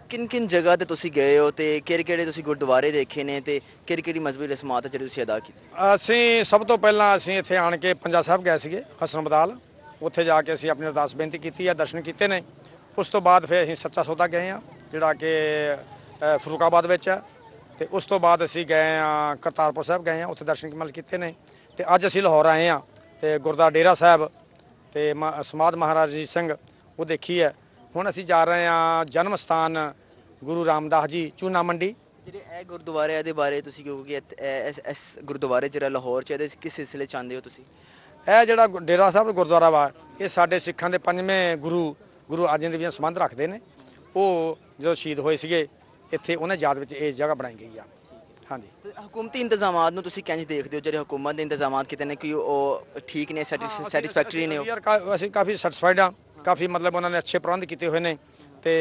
किन किन जगह ते तुसीं गए हो ते किहड़े तुसीं गुरुद्वारे देखे ने ते किहड़ी मजहबी रस्मात जिहड़ी तुसीं अदा की? असीं सब तो पहलां असीं इत्थे आण के पंजा साहब गए सीगे हसन बदाल। उत्थे जाके असीं अपनी अरदास बेनती कीती है, दर्शन कीते ने। उस तो बाद फिर असीं सच्चा सौदा गए आ जिहड़ा कि फरूकाबाद विच है ते उस तो बाद असीं गए आ करतारपुर साहब गए आ, उत्थे दर्शन मतलब कीते ने। ते अज असीं लाहौर आए आ ते गुरुद्वारा डेरा साहब ते समाध महाराज रंजीत सिंह वो देखी है। हुण असीं जा रहे हैं जन्म स्थान गुरु रामदास जी चूना मंडी। ਜਿਹੜੇ ਗੁਰਦੁਆਰੇ ਇਹਦੇ ਬਾਰੇ ਤੁਸੀਂ ਕਿਉਂਕਿ ਇਸ ਗੁਰਦੁਆਰੇ ਜਿਹੜਾ ਲਾਹੌਰ ਚ ਇਹਦੇ ਕਿਸ ਸਿਲਸਿਲੇ ਚ ਆਂਦੇ ਹੋ ਤੁਸੀਂ? ਇਹ ਜਿਹੜਾ ਡੇਰਾ ਸਾਹਿਬ ਗੁਰਦੁਆਰਾ ਵਾ ਇਹ ਸਾਡੇ ਸਿੱਖਾਂ ਦੇ ਪੰਜਵੇਂ ਗੁਰੂ ਅਰਜਨ ਦੇਵ ਜੀ ਸੰਬੰਧ ਰੱਖਦੇ ਨੇ। ਉਹ ਜਦੋਂ ਸ਼ਹੀਦ ਹੋਏ ਸੀਗੇ ਇੱਥੇ ਉਹਨਾਂ ਯਾਦ ਵਿੱਚ ਇਹ ਜਗ੍ਹਾ ਬਣਾਈ ਗਈ ਆ। ਹਾਂਜੀ, हुकूमती इंतजामात ਨੂੰ ਤੁਸੀਂ ਕਿੰਜ ਦੇਖਦੇ ਹੋ? ਜਿਹੜੇ हुकूमत ਦੇ ਇੰਤਜ਼ਾਮਾਤ ਕਿਤੇ ਨੇ ਕਿ ਉਹ ਠੀਕ ਨੇ, ਸੈਟੀਸਫੈਕਟਰੀ ਨੇ? ਅਸੀਂ ਕਾਫੀ ਸੈਟੀਸਫਾਈਡ ਆ। ਕਾਫੀ ਮਤਲਬ ਉਹਨਾਂ ਨੇ ਅੱਛੇ ਪ੍ਰਬੰਧ ਕੀਤੇ ਹੋਏ ਨੇ ਤੇ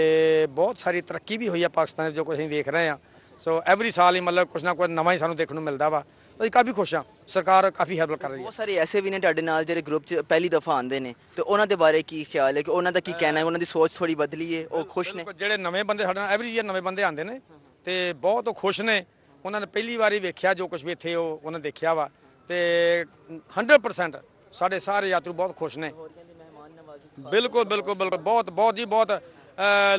ਬਹੁਤ ਸਾਰੀ ਤਰੱਕੀ ਵੀ ਹੋਈ ਆ ਪਾਕਿਸਤਾਨ ਵਿੱਚ ਜੋ ਕੁਝ ਅਸੀਂ ਦੇਖ ਰਹੇ ਆ। ਸੋ ਐਵਰੀ ਸਾਲ ਹੀ ਮਤਲਬ ਕੁਛ ਨਾ ਕੁਛ ਨਵਾਂ ਹੀ ਸਾਨੂੰ ਦੇਖਣ ਨੂੰ ਮਿਲਦਾ ਵਾ। ਅਸੀਂ ਕਾਫੀ ਖੁਸ਼ ਆ। ਸਰਕਾਰ ਕਾਫੀ ਹੈਲਪ ਕਰ ਰਹੀ ਹੈ। ਬਹੁਤ ਸਾਰੇ ਐਸੇ ਵੀ ਨੇ ਤੁਹਾਡੇ ਨਾਲ ਜਿਹੜੇ ਗਰੁੱਪ 'ਚ ਪਹਿਲੀ ਦਫਾ ਆਉਂਦੇ ਨੇ ਤੇ ਉਹਨਾਂ ਦੇ ਬਾਰੇ ਕੀ ਖਿਆਲ ਹੈ ਕਿ ਉਹਨਾਂ ਦਾ ਕੀ ਕਹਿਣਾ ਹੈ? ਉਹਨਾਂ ਦੀ ਸੋਚ ਥੋੜੀ ਬਦਲੀ ਹੈ, ਉਹ ਖੁਸ਼ ਨੇ? ਜਿਹੜੇ ਨਵੇਂ ਬੰਦੇ ਸਾਡੇ ਨਾਲ ਐਵਰੀ ਈਅਰ ਨਵੇਂ ਬੰਦੇ ਆਉਂਦੇ ਨੇ ਤੇ ਬਹੁਤ ਖੁਸ਼ ਨੇ। ਉਹਨਾਂ ਨੇ ਪਹਿਲੀ ਵਾਰੀ ਵੇਖਿਆ ਜੋ ਕੁਝ ਵੀ ਇੱਥੇ ਉਹਨਾਂ ਦੇਖਿਆ ਵਾ ਤੇ 100% ਸਾਡੇ ਸਾਰੇ ਯਾਤਰੂ ਬਹੁਤ ਖੁਸ਼ ਨੇ। ਬਿਲਕੁਲ ਬਿਲਕੁਲ ਬਿਲਕੁਲ ਬਹੁਤ ਜੀ ਬਹੁਤ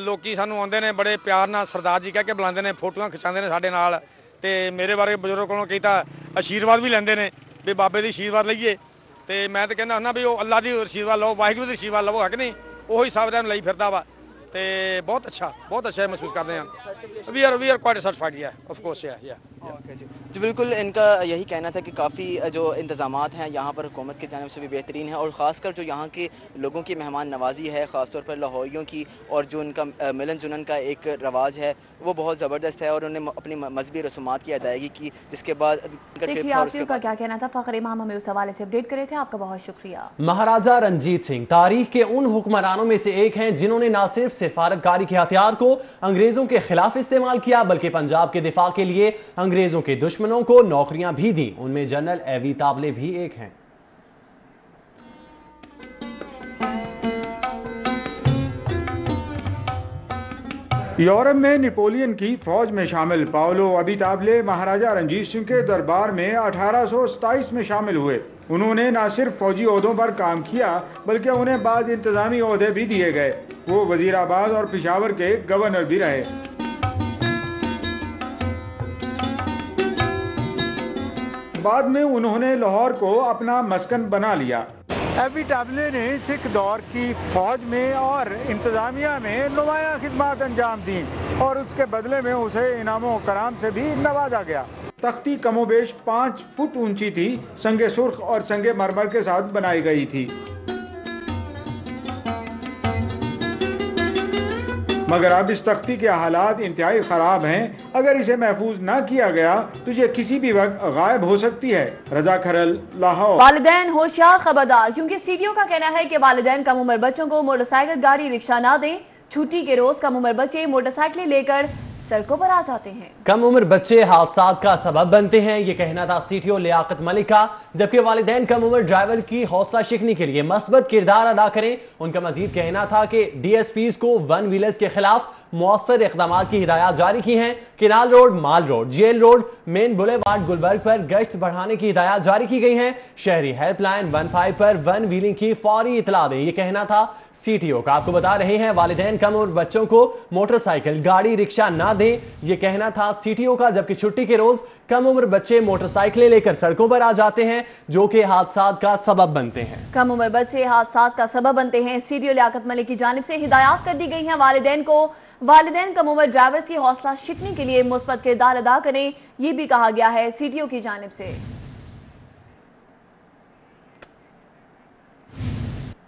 ਲੋਕੀ ਸਾਨੂੰ ਆਉਂਦੇ ਨੇ ਬੜੇ ਪਿਆਰ ਨਾਲ ਸਰਦਾਰ ਜੀ ਕਹਿ ਕੇ ਬੁਲਾਉਂਦੇ ਨੇ, ਫੋਟੋਆਂ ਖਿਚਾਉਂਦੇ ਨੇ ਸਾਡੇ ਨਾਲ ਤੇ ਮੇਰੇ ਬਾਰੇ ਬਜ਼ੁਰਗ ਕੋਲੋਂ ਕਈ ਤਾਂ ਆਸ਼ੀਰਵਾਦ ਵੀ ਲੈਂਦੇ ਨੇ ਵੀ ਬਾਬੇ ਦੀ ਆਸ਼ੀਰਵਾਦ ਲਈਏ। ਤੇ ਮੈਂ ਤਾਂ ਕਹਿੰਦਾ ਹੁੰਦਾ ਵੀ ਉਹ ਅੱਲਾ ਦੀ ਆਸ਼ੀਰਵਾਦ ਲਓ, ਵਾਹਿਗੁਰੂ ਦੀ ਆਸ਼ੀਰਵਾਦ ਲਵੋ, ਹੈ ਕਿ ਨਹੀਂ? ਉਹੀ ਸਾਰਿਆਂ ਨੂੰ ਲਈ ਫਿਰਦਾ ਵਾ ਤੇ ਬਹੁਤ ਅੱਛਾ महसूस करते हैं। वी आर क्वाइट सेटिस्फाइड या ऑफ कोर्स या जी बिल्कुल। इनका यही कहना था कि काफ़ी जो इंतज़ामात हैं यहाँ पर हुकूमत की जानिब से भी बेहतरीन है और ख़ासकर जो यहाँ के लोगों की मेहमान नवाजी है, ख़ासतौर पर लाहौरियों की, और जो उनका मिलन जुलन का एक रवाज है वो बहुत ज़बरदस्त है और उन्होंने अपनी मजहबी रसूमात की अदायगी की जिसके बाद यात्रियों का क्या कहना था? फ़खर इमाम हमें उस हवाले से अपडेट करे थे। आपका बहुत शुक्रिया। महाराजा रंजीत सिंह तारीख के उन हुक्मरानों में से एक हैं जिन्होंने न सिर्फ सिफारतकारी के हथियार को अंग्रेजों के खिलाफ इस्तेमाल किया बल्कि पंजाब के दिफा के लिए अंग्रेजों के दुश्मनों को नौकरियां भी दी। उनमें जनरल एवी ताबले भी एक हैं। यूरोप में नेपोलियन की फौज में शामिल पाओलो अबीताबले महाराजा रंजीत सिंह के दरबार में 1827 में शामिल हुए। उन्होंने न सिर्फ फौजी ओहदों पर काम किया बल्कि उन्हें बाद इंतजामी ओहदे भी दिए गए। वो वजीराबाद और पेशावर के गवर्नर भी रहे। बाद में उन्होंने लाहौर को अपना मस्कन बना लिया। एबीटाबले ने सिख दौर की फौज में और इंतजामिया में नुमाया खिदमत अंजाम दी और उसके बदले में उसे इनामों कराम से भी नवाजा गया। तख्ती कमोबेश 5 फुट ऊंची थी, संगे सुर्ख और संगे मरमर के साथ बनाई गई थी। मगर अब इस तख्ती के हालात इंतहाई ख़राब हैं। अगर इसे महफूज ना किया गया तो ये किसी भी वक्त गायब हो सकती है। रजा खरल, लाहौर। वालिदैन होशियार खबरदार, क्योंकि सीडीओ का कहना है कि वालिदैन कम उम्र बच्चों को मोटरसाइकिल, गाड़ी, रिक्शा ना दें। छुट्टी के रोज कम उम्र बच्चे मोटरसाइकिलें लेकर सड़कों पर आ जाते हैं। कम उम्र बच्चे हादसात का सबब बनते हैं, ये कहना था सीटीओ लियाकत मलिक का। जबकि वालिदैन कम उम्र ड्राइवर की हौसला शिकनी के लिए मस्बत किरदार अदा करें। उनका मजीद कहना था कि डीएसपीज को वन व्हीलर्स के खिलाफ मौसर इकदाम की हिदायत जारी की हैं। Canal road, mall road, jail road, main boulevard Gulberg पर गश्त बढ़ाने की हिदायत जारी की गई हैं। शहरी हेल्पलाइन 15 पर वन व्हीलिंग की फौरी इतला दें, ये कहना था सीटीओ का। आपको बता रहे हैं वालिदैन कम उम्र बच्चों को मोटरसाइकिल, गाड़ी, रिक्शा ना दें, ये कहना था सीटीओ का। जबकि छुट्टी के रोज कम उम्र बच्चे मोटरसाइकिलें लेकर सड़कों पर आ जाते हैं, जो कि हादसात का सबब बनते हैं। कम उम्र बच्चे हादसात का सबब बनते हैं। सीटीओ लियाकत मलिक की जानिब से हिदायत कर दी गई है वालिदैन को। वालिदैन कम उम्र ड्राइवर्स की हौसला शिकनी के लिए मुस्बत किरदार अदा करें, ये भी कहा गया है सीटीओ की जानिब से।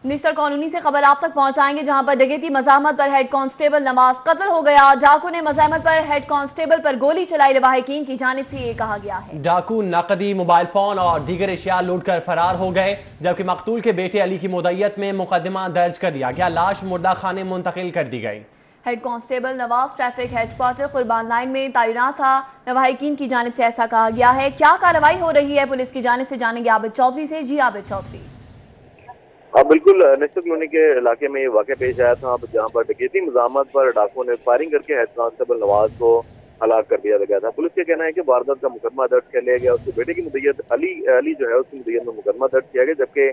निश्तर कॉलोनी से खबर आप तक पहुंचाएंगे, जहां पर डकैती मज़ाहमत पर हेड कांस्टेबल नवाज कत्ल हो गया। डाकू ने मज़ाहमत पर हेड कांस्टेबल पर गोली चलाई। लवाहिकीन की जानिब से ये कहा गया है डाकू नकदी, मोबाइल फोन और दीगर एशिया लूट कर फरार हो गए। जबकि मकतूल के बेटे अली की मुद्दत में मुकदमा दर्ज कर दिया गया। लाश मुर्दा खाने मुंतकिल कर दी गई। Head constable Nawaz traffic headquarter कुर्बान लाइन में तैनात था। लवाहिकीन की जानिब से ऐसा कहा गया है। क्या कार्रवाई हो रही है पुलिस की जानिब से, जानेंगे आबिद चौधरी से। जी आबिद चौधरी। बिल्कुल, निश्तर कॉलोनी के इलाके में ये वाक़या पेश आया था, जहाँ पर डकैती मज़ाहमत पर डाकुओं ने फायरिंग करके हेड कांस्टेबल नवाज को हलाक कर दिया गया था। पुलिस का कहना है कि वारदात का मुकदमा दर्ज कर लिया गया। उसके बेटे की मुद्दत अली जो है उसकी मुद्दत में मुकदमा दर्ज किया गया, जबकि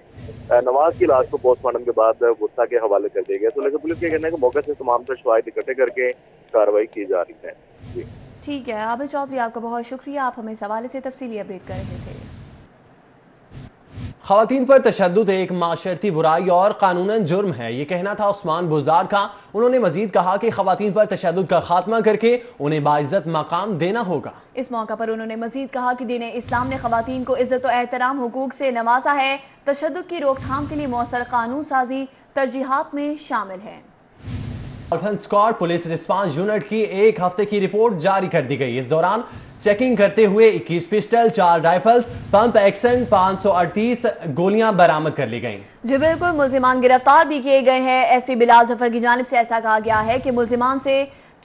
नवाज की लाश को पोस्टमार्टम के बाद गुस्सा के हवाले कर दिया गया। तो लेकिन पुलिस का कहना है कि मौके से तमाम तर शवाहिद इकट्ठे करके कार्रवाई की जा रही है। जी ठीक है आबिद चौधरी, आपका बहुत शुक्रिया, आप हमें इस हवाले से तफसीली अपडेट कर रहे थे। खवातीन पर तशद्दुद एक माशरती बुराई और कानूनन जुर्म है, ये कहना था उस्मान बुज़दार का। उन्होंने मजीद कहा कि खवातीन पर तशद्दुद का खात्मा करके उन्हें बाइज्जत मकाम देना होगा। इस मौका पर उन्होंने मजीद कहा कि दीन इस्लाम ने खवातीन को इज्जत और एहतराम हुकूक से नवाजा है। तशद्दुद की रोकथाम के लिए मौसर कानून साजी तरजीहात में शामिल है। Dolphin squad police response unit की एक हफ्ते की रिपोर्ट जारी कर दी गई। इस दौरान चेकिंग करते हुए 21 पिस्टल, 4 राइफल्स, पंप एक्शन, 538 गोलियां बरामद कर ली गईं। जी बिल्कुल, मुल्जिमान गिरफ्तार भी किए गए हैं। एसपी बिलाल जफर की जानिब से ऐसा कहा गया है कि मुल्जिमान से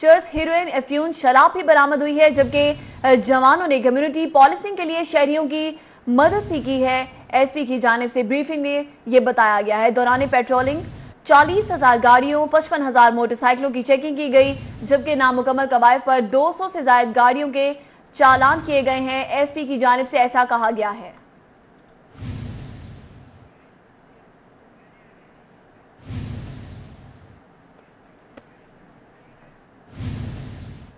चर्स, हीरोइन, अफ्यून, शराब भी बरामद हुई है। जबकि जवानों ने कम्युनिटी पॉलिसिंग के लिए शहरियों की मदद भी की है। एसपी की जानिब से ब्रीफिंग में ये बताया गया है। दौरान पेट्रोलिंग 40,000 गाड़ियों, 55,000 मोटरसाइकिलों की चेकिंग की गई, जबकि नामुकम्मल कवायद पर 200 से ज्यादा गाड़ियों के चालान किए गए हैं। एसपी की जानिब से ऐसा कहा गया है।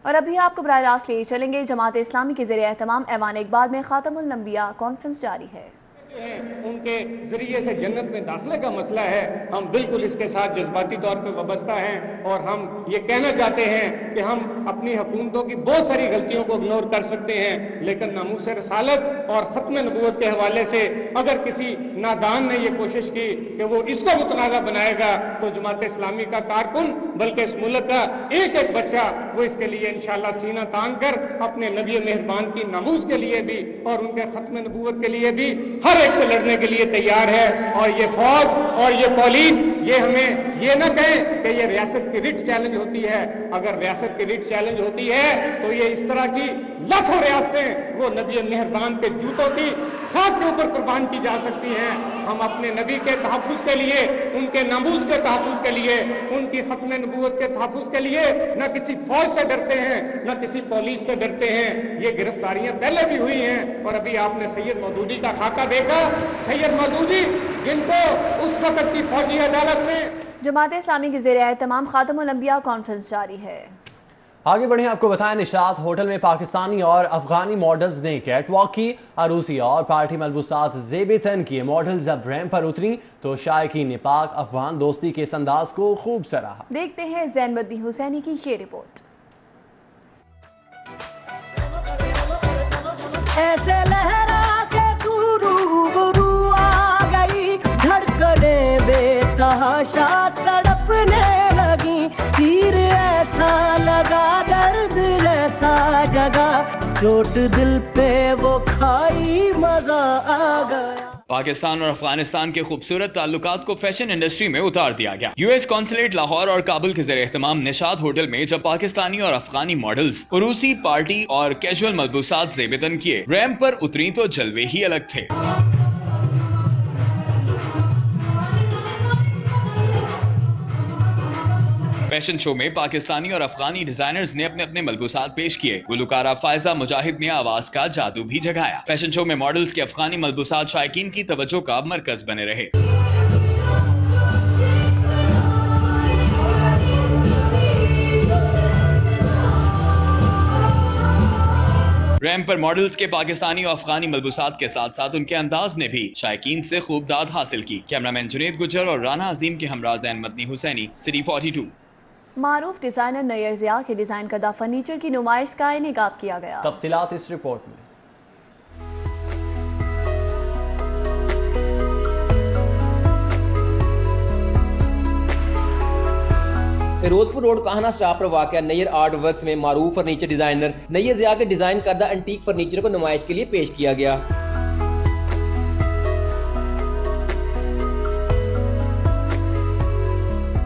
और अभी आपको बराह रास्त ले चलेंगे जमात इस्लामी के ज़रिए एहतमाम ऐवान इकबाल में खातमुल अंबिया कॉन्फ्रेंस जारी है। उनके जरिए से जन्नत में दाखिले का मसला है, हम बिल्कुल इसके साथ जज्बाती तौर पे वाबस्ता हैं और हम ये कहना चाहते हैं कि हम अपनी हुकूमतों की बहुत सारी गलतियों को इग्नोर कर सकते हैं, लेकिन नामूस रसालत और ख़त्म नबूवत के हवाले से अगर किसी नादान ने ये कोशिश की कि वो इसको मुतनाज़ा बनाएगा तो जमात इस्लामी का कारकुन बल्कि इस मुल्क का एक एक बच्चा वो इसके लिए इंशाअल्लाह सीना तान कर अपने नबी मेहरबान की नामूस के लिए भी और उनके ख़त्म नबूवत के लिए भी हर एक से लड़ने के लिए तैयार है। और ये फौज और ये पुलिस ये हमें ये न कहें कि ये रियासत की रिट चैलेंज होती है। अगर रियासत की रिट चैलेंज होती है तो ये इस तरह की लाखों रियासतें वो नबी मेहरबान के जूतों की खाक के ऊपर कुर्बान की जा सकती हैं। हम अपने नबी के तहफ़्फ़ुज़ के लिए, उनके नामूस के तहफ़्फ़ुज़ के लिए, उनकी ख़त्म नबूवत के तहफ़्फ़ुज़ के लिए न किसी फौज से डरते हैं न किसी पुलिस से डरते हैं। ये गिरफ्तारियां पहले भी हुई हैं और अभी आपने सैयद मौदूदी का खाका देखा। सैयद मौदूदी जिनको उस वक्त की फौजी अदालत में जमात इस्लामी के ज़रिए एहतमाम खातमुल अंबिया कॉन्फ्रेंस जारी है। आगे बढ़े, आपको बताएं निशात होटल में पाकिस्तानी और अफगानी मॉडल्स ने कैट वॉक की। अरूसी और पार्टी मलबूसात ज़ेब-ए-तन की मॉडल जब रैंप पर उतरी तो शायकीन ने पाक अफगान दोस्ती के इस अंदाज को खूब सराहा। देखते हैं ज़ैनबद्दीन हुसैनी की ये रिपोर्ट। ऐसे लहरा के तू रूबरू आ गई, धड़कने बेतहाशा तड़पने लगी, तीर ऐसा लगा दर्द ऐसा जगा, चोट दिल पे वो खाई मजा आ गया। पाकिस्तान और अफगानिस्तान के खूबसूरत ताल्लुकात को फैशन इंडस्ट्री में उतार दिया गया। यूएस कॉन्सुलेट लाहौर और काबुल के ज़ेर एहतमाम निशात होटल में जब पाकिस्तानी और अफगानी मॉडल्स रूसी पार्टी और कैजुअल मलबूसात ज़ेब-ए-तन किए रैंप पर उतरी तो जलवे ही अलग थे। फैशन शो में पाकिस्तानी और अफगानी डिजाइनर्स ने अपने अपने मलबूसात पेश किए। गुलकारा फायजा मुजाहिद ने आवाज का जादू भी जगाया। फैशन शो में मॉडल्स के अफगानी मलबूसात शायकीन की तवज्जो का मरकज बने रहे। रैंप पर मॉडल्स के पाकिस्तानी और अफगानी मलबूसात के साथ साथ उनके अंदाज ने भी शायकीन से खूब दाद हासिल की। कैमरामैन जुनेद गुज्जर और राना अजीम के हमरा ज़ैनबद्दीन हुसैनी, सिटी 42। मारूफ डिजाइनर नैयर ज़िया के डिजाइन करदा फर्नीचर की नुमाइश का इनेकाद किया गया। तफसीलात इस रिपोर्ट में। फिरोजपुर रोड काहना स्टॉप पर वाक़या नैयर आर्ट वर्क्स में मारूफ फर्नीचर डिजाइनर नैयर ज़िया के डिजाइन करदा एंटीक फर्नीचर को नुमाइश के लिए पेश किया गया।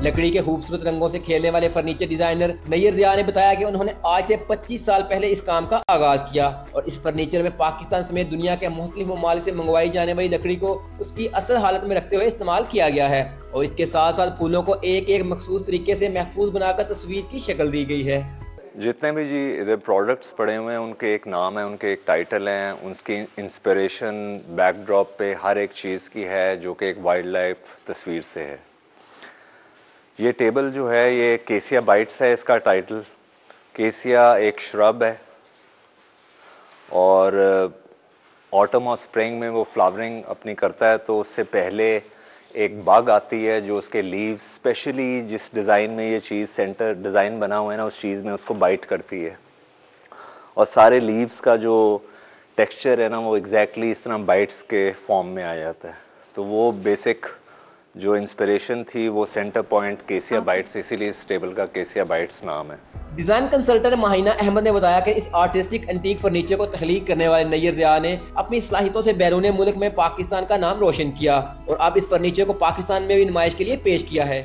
लकड़ी के खूबसूरत रंगों से खेलने वाले फर्नीचर डिजाइनर नैयर ज़िया ने बताया कि उन्होंने आज से 25 साल पहले इस काम का आगाज किया और इस फर्नीचर में पाकिस्तान समेत दुनिया के मुख्तलिफ ममालिक से मंगवाई जाने वाली लकड़ी को उसकी असल हालत में रखते हुए इस्तेमाल किया गया है और इसके साथ साथ फूलों को एक एक मखसूस तरीके से महफूज बनाकर तस्वीर की शक्ल दी गई है। जितने भी जी इधर प्रोडक्ट्स पड़े हुए हैं उनके एक नाम है, उनके एक टाइटल हैं, उनकी इंस्पिरेशन बैकड्रॉप पे हर एक चीज़ की है जो कि एक वाइल्ड लाइफ तस्वीर से है। ये टेबल जो है ये केसिया बाइट्स है, इसका टाइटल। केसिया एक श्रब है और ऑटम और स्प्रिंग में वो फ्लावरिंग अपनी करता है, तो उससे पहले एक बग आती है जो उसके लीव्स स्पेशली जिस डिज़ाइन में ये चीज़ सेंटर डिज़ाइन बना हुआ है ना उस चीज़ में उसको बाइट करती है और सारे लीव्स का जो टेक्सचर है ना वो एग्जैक्टली इस तरह बाइट्स के फॉर्म में आ जाता है। तो वो बेसिक जो इंस्पिरेशन थी वो सेंटर पॉइंट केसिया बाइट्स, इसीलिए इस टेबल का केसिया बाइट्स नाम है। डिजाइन कंसल्टेंट माहिना अहमद ने बताया कि इस आर्टिस्टिक एंटीक फर्नीचर को तख्लीक करने वाले नैयर ज़िया ने अपनी सलाहियतों से बैरून मुल्क में पाकिस्तान का नाम रोशन किया और अब इस फर्नीचर को पाकिस्तान में भी नुमाइश के लिए पेश किया है।